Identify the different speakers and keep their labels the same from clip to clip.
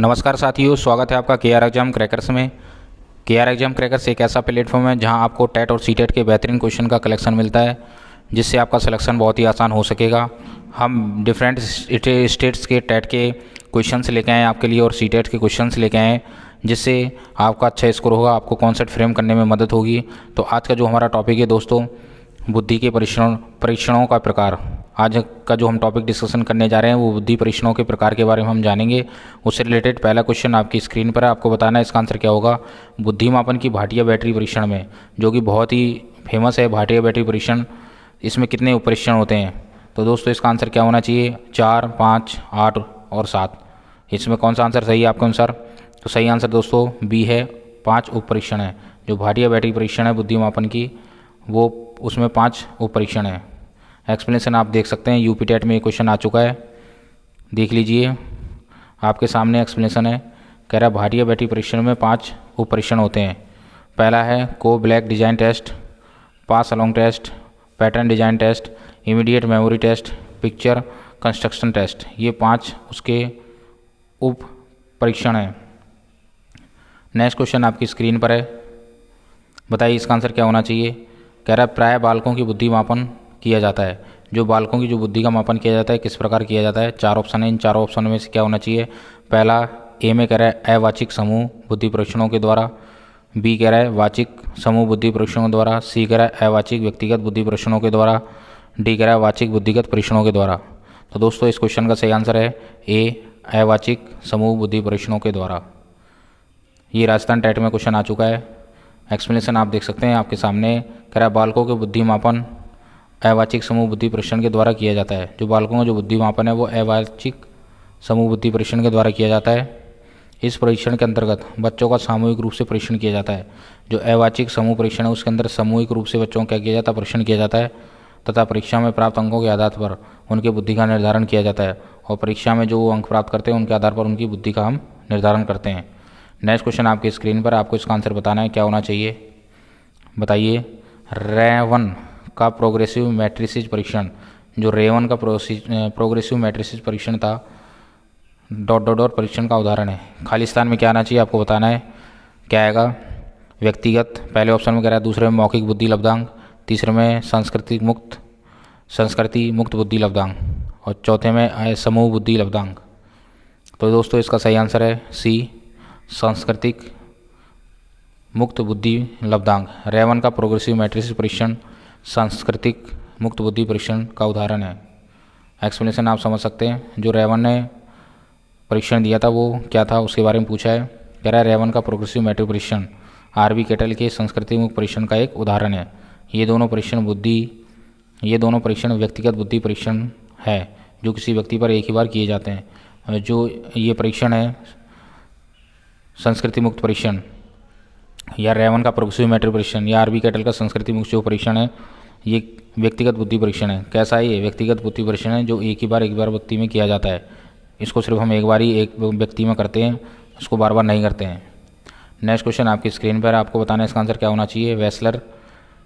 Speaker 1: नमस्कार साथियों, स्वागत है आपका के आर एग्जाम क्रैकर्स में। के आर एग्जाम क्रैकर्स एक ऐसा प्लेटफॉर्म है जहां आपको टेट और सी टेट के बेहतरीन क्वेश्चन का कलेक्शन मिलता है, जिससे आपका सिलेक्शन बहुत ही आसान हो सकेगा। हम डिफरेंट स्टेट्स के टेट के क्वेश्चंस लेके आए आपके लिए और सी टेट के क्वेश्चंस लेके आए, जिससे आपका अच्छा स्कोर होगा, आपको कॉन्सेप्ट फ्रेम करने में मदद होगी। तो आज का जो हमारा टॉपिक है दोस्तों, बुद्धि के परीक्षणों का प्रकार। आज का जो हम टॉपिक डिस्कशन करने जा रहे हैं वो बुद्धि परीक्षणों के प्रकार के बारे में हम जानेंगे। उससे रिलेटेड पहला क्वेश्चन आपकी स्क्रीन पर है, आपको बताना है इसका आंसर क्या होगा। बुद्धि मापन की भाटिया बैटरी परीक्षण में, जो कि बहुत ही फेमस है भाटिया बैटरी परीक्षण, इसमें कितने उप परीक्षण होते हैं? तो दोस्तों इसका आंसर क्या होना चाहिए? 4, 5, 8 और 7। इसमें कौन सा आंसर सही है आपके अनुसार? तो सही आंसर दोस्तों बी है, 5 उप परीक्षण है। जो भाटिया बैटरी परीक्षण है बुद्धि मापन की, वो उसमें 5 उप परीक्षण है। एक्सप्लेनेशन आप देख सकते हैं, यूपी टेट में ये क्वेश्चन आ चुका है, देख लीजिए आपके सामने एक्सप्लेनेशन है। कह रहा है भाटिया बैटरी परीक्षण में 5 उप परीक्षण होते हैं। पहला है Kohs block design test, pass along test, pattern design test, immediate memory test, picture construction test. ये 5 उसके उप परीक्षण हैं। नेक्स्ट क्वेश्चन आपकी स्क्रीन पर है, बताइए इसका आंसर क्या होना चाहिए। कह रहा है प्राय बालकों की बुद्धि मापन किया जाता है। जो बालकों की जो बुद्धि का मापन किया जाता है किस प्रकार किया जाता है? 4 ऑप्शन है, इन चारों ऑप्शन में से क्या होना चाहिए? पहला ए में कह रहा है अवाचिक समूह बुद्धि परीक्षणों के द्वारा, बी कह रहा है वाचिक समूह बुद्धि परीक्षणों के द्वारा, सी कह रहा है अवाचिक व्यक्तिगत बुद्धि परीक्षणों के द्वारा, डी कह रहा है वाचिक बुद्धिगत परीक्षणों के द्वारा। तो दोस्तों इस क्वेश्चन का सही आंसर है ए, अवाचिक समूह बुद्धि परीक्षणों के द्वारा। ये राजस्थान टेट में क्वेश्चन आ चुका है। एक्सप्लेनेशन आप देख सकते हैं आपके सामने। कह रहा है बालकों के बुद्धि मापन अवाचिक समूह बुद्धि परीक्षण के द्वारा किया जाता है। जो बालकों का जो बुद्धि मापन है वो अवाचिक समूह बुद्धि परीक्षण के द्वारा किया जाता है। इस परीक्षण के अंतर्गत बच्चों का सामूहिक रूप से परीक्षण किया जाता है। जो अवाचिक समूह परीक्षण है उसके अंदर सामूहिक रूप से बच्चों का किया जाता है, परीक्षण किया जाता है, तथा परीक्षा में प्राप्त अंकों के आधार पर उनके बुद्धि का निर्धारण किया जाता है। और परीक्षा में जो अंक प्राप्त करते हैं उनके आधार पर उनकी बुद्धि का हम निर्धारण करते हैं। नेक्स्ट क्वेश्चन आपकी स्क्रीन पर, आपको इसका आंसर बताना है क्या होना चाहिए, बताइए। रेवन का प्रोग्रेसिव मैट्रिसेस परीक्षण, जो रेवन का प्रोग्रेसिव मैट्रिसेस परीक्षण था, डॉट डॉट डॉट परीक्षण का उदाहरण है। खालिस्तान में क्या आना चाहिए आपको बताना है, क्या आएगा? व्यक्तिगत पहले ऑप्शन में कह रहा है, दूसरे में मौखिक बुद्धि लब्धांक, तीसरे में संस्कृति मुक्त बुद्धि लब्धांक, और चौथे में समूह बुद्धि लब्धांक। तो दोस्तों इसका सही आंसर है सी, सांस्कृतिक मुक्त बुद्धि लब्धांक। रेवन का प्रोग्रेसिव मैट्रिसेस परीक्षण सांस्कृतिक मुक्त बुद्धि परीक्षण का उदाहरण है। एक्सप्लेनेशन आप समझ सकते हैं। जो रेवन ने परीक्षण दिया था वो क्या था, उसके बारे में पूछा है। कह रहा है रेवन का प्रोग्रेसिव मैट्रिक परीक्षण आरबी केटल के संस्कृति मुक्त परीक्षण का एक उदाहरण है। ये दोनों परीक्षण व्यक्तिगत बुद्धि परीक्षण है, जो किसी व्यक्ति पर एक ही बार किए जाते हैं। जो ये परीक्षण है संस्कृति मुक्त परीक्षण या रेवन का प्रोग्रेसिव मैट्रिक परीक्षण या आरबी केटल का संस्कृति मुक्त जो परीक्षण है, ये व्यक्तिगत बुद्धि परीक्षण है। कैसा है ये? व्यक्तिगत बुद्धि परीक्षण है जो एक बार व्यक्ति में किया जाता है। इसको सिर्फ हम एक बार ही एक व्यक्ति में करते हैं, इसको बार बार नहीं करते हैं। नेक्स्ट क्वेश्चन आपकी स्क्रीन पर, आपको बताना है इसका आंसर क्या होना चाहिए। वेस्लर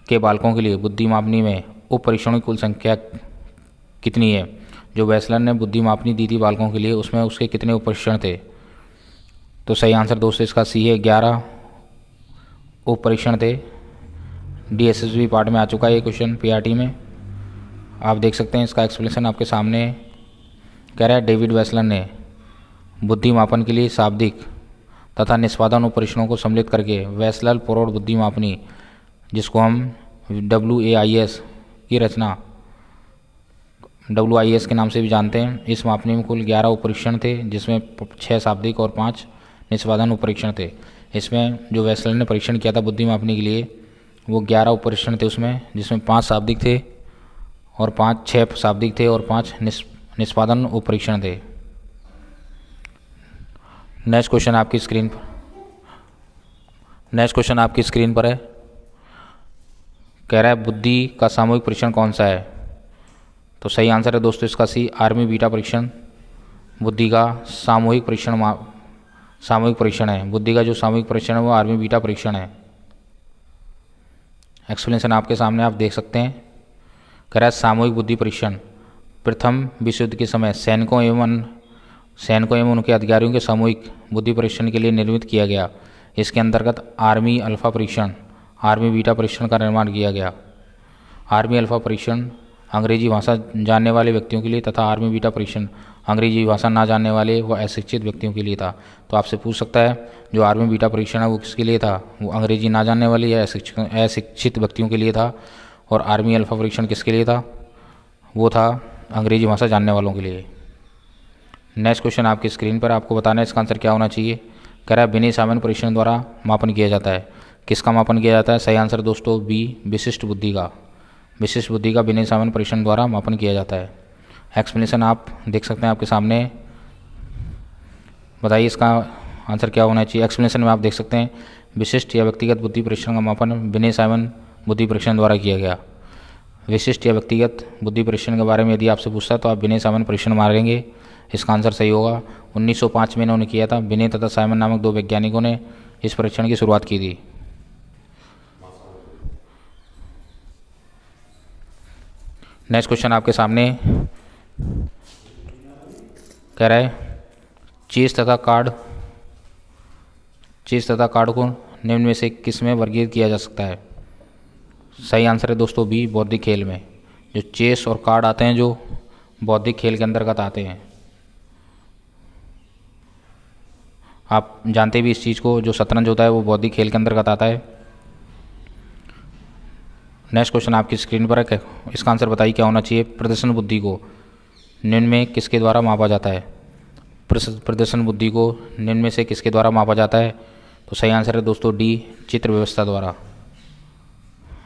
Speaker 1: के बालकों के लिए बुद्धि मापनी में उप परीक्षणों की कुल संख्या कितनी है? जो वेस्लर ने बुद्धि मापनी दी थी बालकों के लिए, उसमें उसके कितने उप परीक्षण थे? तो सही आंसर दोस्तों इसका सी है, 11 उप परीक्षण थे। DSSB पार्ट में आ चुका है ये क्वेश्चन, PRT में आप देख सकते हैं। इसका एक्सप्लेनेशन आपके सामने। कह रहा है डेविड वेस्लर ने बुद्धि मापन के लिए शाब्दिक तथा निष्पादन उप परीक्षणों को सम्मिलित करके वेस्लर प्रौढ़ बुद्धि मापनी, जिसको हम WAIS की रचना WIS के नाम से भी जानते हैं। इस मापनी में कुल 11 उप परीक्षण थे, जिसमें 6 शाब्दिक और 5 निष्पादन उप परीक्षण थे। इसमें जो वेस्लर ने परीक्षण किया था बुद्धि मापने के लिए, वो 11 उप परीक्षण थे उसमें, जिसमें 5 शाब्दिक थे और 6 शाब्दिक थे और 5 निष्पादन उप परीक्षण थे। नेक्स्ट क्वेश्चन आपकी स्क्रीन पर है। कह रहा है बुद्धि का सामूहिक परीक्षण कौन सा है? तो सही आंसर है दोस्तों इसका सी, आर्मी बीटा परीक्षण बुद्धि का सामूहिक परीक्षण है। बुद्धि का जो सामूहिक परीक्षण है वो आर्मी बीटा परीक्षण है। एक्सप्लेनेशन आपके सामने आप देख सकते हैं। कह रहा है सामूहिक बुद्धि परीक्षण प्रथम विश्व युद्ध के समय सैनिकों एवं सैनिकों एवं उनके अधिकारियों के सामूहिक बुद्धि परीक्षण के लिए निर्मित किया गया। इसके अंतर्गत आर्मी अल्फा परीक्षण, आर्मी बीटा परीक्षण का निर्माण किया गया। आर्मी अल्फा परीक्षण अंग्रेजी भाषा जानने वाले व्यक्तियों के लिए तथा आर्मी बीटा परीक्षण अंग्रेजी भाषा ना जानने वाले व अशिक्षित व्यक्तियों के लिए था। तो आपसे पूछ सकता है जो आर्मी बीटा परीक्षण है वो किसके लिए था, वो अंग्रेजी ना जानने वाले या अशिक्षित व्यक्तियों के लिए था। और आर्मी अल्फा परीक्षण किसके लिए था, वो था अंग्रेजी भाषा जानने वालों के लिए। नेक्स्ट क्वेश्चन आपकी स्क्रीन पर, आपको बताना है इसका आंसर क्या होना चाहिए। कह रहा है विनय सामान्य परीक्षण द्वारा मापन किया जाता है। किसका मापन किया जाता है? सही आंसर दोस्तों बी, विशिष्ट बुद्धि का। विशिष्ट बुद्धि का विनय सामान्य परीक्षण द्वारा मापन किया जाता है। एक्सप्लेनेशन आप देख सकते हैं आपके सामने, बताइए इसका आंसर क्या होना चाहिए। एक्सप्लेनेशन में आप देख सकते हैं विशिष्ट या व्यक्तिगत बुद्धि परीक्षण का मापन विनय सामान्य बुद्धि परीक्षण द्वारा किया गया। विशिष्ट या व्यक्तिगत बुद्धि परीक्षण के बारे में यदि आपसे पूछता है तो आप विनय सामान्य परीक्षण मारेंगे, इसका आंसर सही होगा। 1905 में इन्होंने किया था। विनय तथा साइमन नामक दो वैज्ञानिकों ने इस परीक्षण की शुरुआत की थी। नेक्स्ट क्वेश्चन आपके सामने कह रहा है चेस तथा कार्ड को निम्न में से किस में वर्गीकृत किया जा सकता है। सही आंसर है दोस्तों बी, बौद्धिक खेल में। जो चेस और कार्ड आते हैं जो बौद्धिक खेल के अंतर्गत आते हैं। आप जानते भी इस चीज़ को, जो शतरंज होता है वो बौद्धिक खेल के अंतर्गत आता है। नेक्स्ट क्वेश्चन आपकी स्क्रीन पर है, इसका आंसर बताइए क्या होना चाहिए। प्रदर्शन बुद्धि को निम्न में किसके द्वारा मापा जाता है। प्रदर्शन बुद्धि को निम्न में से किसके द्वारा मापा जाता है, तो सही आंसर है दोस्तों डी, चित्र व्यवस्था द्वारा।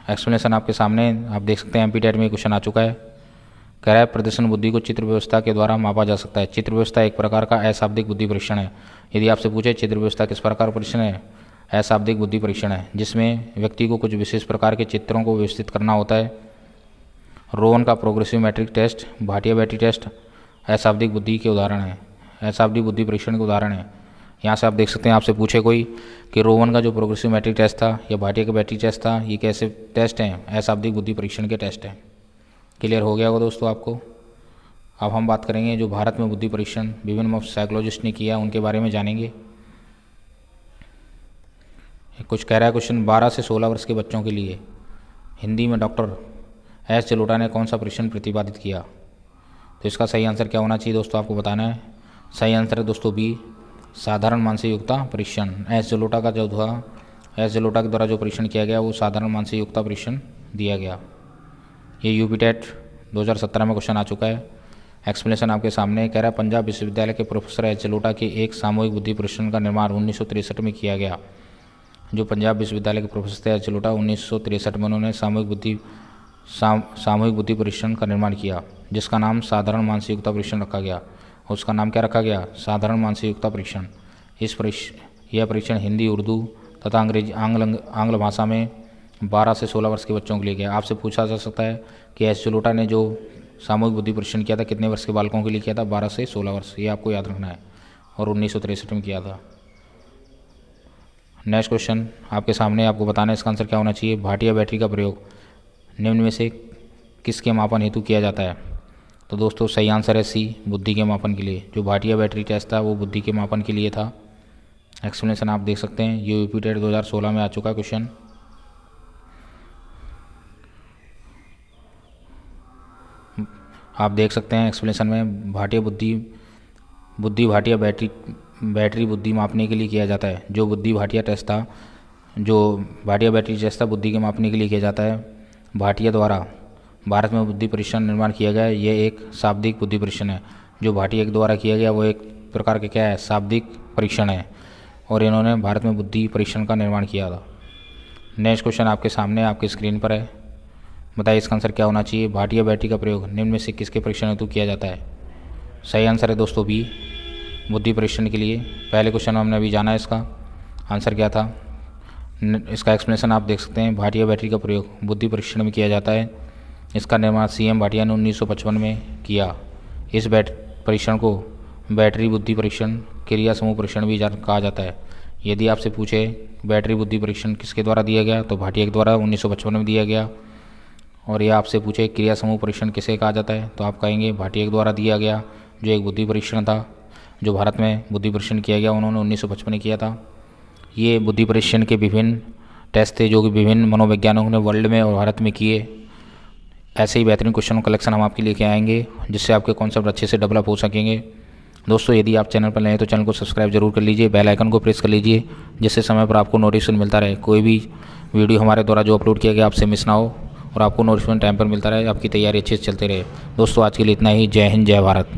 Speaker 1: एक्सप्लेनेशन आपके सामने आप देख सकते हैं, एमपीटेट में क्वेश्चन आ चुका है। कह रहा है प्रदर्शन बुद्धि को चित्र व्यवस्था के द्वारा मापा जा सकता है। चित्र व्यवस्था एक प्रकार का अशाब्दिक बुद्धि परीक्षण है। यदि आपसे पूछे चित्र व्यवस्था किस प्रकार का परीक्षण है, अशाब्दिक बुद्धि परीक्षण है, जिसमें व्यक्ति को कुछ विशेष प्रकार के चित्रों को व्यवस्थित करना होता है। रोवन का progressive matrix test, Bhatia battery test अशाब्दिक बुद्धि के उदाहरण है, अशाब्दिक बुद्धि परीक्षण के उदाहरण है। यहाँ से आप देख सकते हैं, आपसे पूछे कोई कि रोवन का जो प्रोग्रेसिव मैट्रिक टेस्ट था या भाटिया का बैटरी टेस्ट था, ये कैसे टेस्ट हैं, अशाब्दिक बुद्धि परीक्षण के टेस्ट हैं। क्लियर हो गया होगा दोस्तों आपको। अब हम बात करेंगे जो भारत में बुद्धि परीक्षण विभिन्न साइकोलॉजिस्ट ने किया, उनके बारे में जानेंगे। कुछ कह रहा है क्वेश्चन, 12 से 16 वर्ष के बच्चों के लिए हिंदी में डॉक्टर एस जलोटा ने कौन सा परीक्षण प्रतिपादित किया। तो इसका सही आंसर क्या होना चाहिए दोस्तों, आपको बताना है। सही आंसर है दोस्तों बी, साधारण मानसिक योग्यता परीक्षण। एस जलोटा का जो था, एस जलोटा के द्वारा जो परीक्षण किया गया वो साधारण मानसिक योग्यता परीक्षण दिया गया। ये यूपी टेट 2017 में क्वेश्चन आ चुका है। एक्सप्लेनेशन आपके सामने कह रहा है पंजाब विश्वविद्यालय के प्रोफेसर एस जलोटा के एक सामूहिक बुद्धि परीक्षण का निर्माण 1963 में किया गया। जो पंजाब विश्वविद्यालय के प्रोफेसर थे एस जलोटा, 1963 में उन्होंने सामूहिक बुद्धि परीक्षण का निर्माण किया, जिसका नाम साधारण मानसिक योग्यता परीक्षण रखा गया। और उसका नाम क्या रखा गया, साधारण मानसिक योग्यता परीक्षण। यह परीक्षण हिंदी, उर्दू तथा अंग्रेजी आंग्ल भाषा में 12 से 16 वर्ष के बच्चों के लिए किया। आपसे पूछा जा सकता है कि एस जलोटा ने जो सामूहिक बुद्धि परीक्षण किया था कितने वर्ष के बालकों के लिए किया था, 12 से 16 वर्ष, ये आपको याद रखना है। और 1963 में किया था। नेक्स्ट क्वेश्चन आपके सामने, आपको बताना है इसका आंसर क्या होना चाहिए। भाटिया बैटरी का प्रयोग निम्न में से किसके मापन हेतु किया जाता है। तो दोस्तों सही आंसर है सी, बुद्धि के मापन के लिए। जो भाटिया बैटरी टेस्ट था वो बुद्धि के मापन के लिए था। एक्सप्लेनेशन आप देख सकते हैं, ये यूपी टेट 2016 में आ चुका क्वेश्चन। आप देख सकते हैं एक्सप्लेनेशन में, भाटिया भाटिया बैटरी बुद्धि मापने के लिए किया जाता है। जो भाटिया बैटरी टेस्ट था बुद्धि के मापने के लिए किया जाता है। भाटिया द्वारा भारत में बुद्धि परीक्षण निर्माण किया गया है। यह एक शाब्दिक बुद्धि परीक्षण है। जो भाटिया के द्वारा किया गया वो एक प्रकार का क्या है, शाब्दिक परीक्षण है। और इन्होंने भारत में बुद्धि परीक्षण का निर्माण किया था। नेक्स्ट क्वेश्चन आपके सामने आपकी स्क्रीन पर है, बताइए इसका आंसर क्या होना चाहिए। भाटिया बैटरी का प्रयोग निम्न में से किसके परीक्षण हेतु किया जाता है। सही आंसर है दोस्तों बी, बुद्धि परीक्षण के लिए। पहले क्वेश्चन हमने अभी जाना है, इसका आंसर क्या था। इसका एक्सप्लेनेशन आप देख सकते हैं, भाटिया बैटरी का प्रयोग बुद्धि परीक्षण में किया जाता है। इसका निर्माण सीएम भाटिया ने 1955 में किया। इस परीक्षण को बैटरी बुद्धि परीक्षण, क्रिया समूह परीक्षण भी कहा जाता है। यदि आपसे पूछे बैटरी बुद्धि परीक्षण किसके द्वारा दिया गया, तो भाटिया के द्वारा 1955 में दिया गया। और यह आपसे पूछे क्रिया समूह परीक्षण किसे कहा जाता है, तो आप कहेंगे भाटिया के द्वारा दिया गया, जो एक बुद्धि परीक्षण था। जो भारत में बुद्धि परीक्षण किया गया, उन्होंने 1955 में किया था। ये बुद्धि परीक्षण के विभिन्न टेस्ट थे जो कि विभिन्न मनोवैज्ञानिकों ने वर्ल्ड में और भारत में किए। ऐसे ही बेहतरीन क्वेश्चन कलेक्शन हम आपके लेके आएंगे, जिससे आपके कॉन्सेप्ट अच्छे से डेवलप हो सकेंगे। दोस्तों, यदि आप चैनल पर नए हैं तो चैनल को सब्सक्राइब जरूर कर लीजिए, बेल आइकन को प्रेस कर लीजिए, जिससे समय पर आपको नोटिफिकेशन मिलता रहे। कोई भी वीडियो हमारे द्वारा जो अपलोड किया गया आपसे मिस ना हो और आपको नोटिफिकेशन टाइम पर मिलता रहे, आपकी तैयारी अच्छे से चलती रहे। दोस्तों, आज के लिए इतना ही। जय हिंद, जय भारत।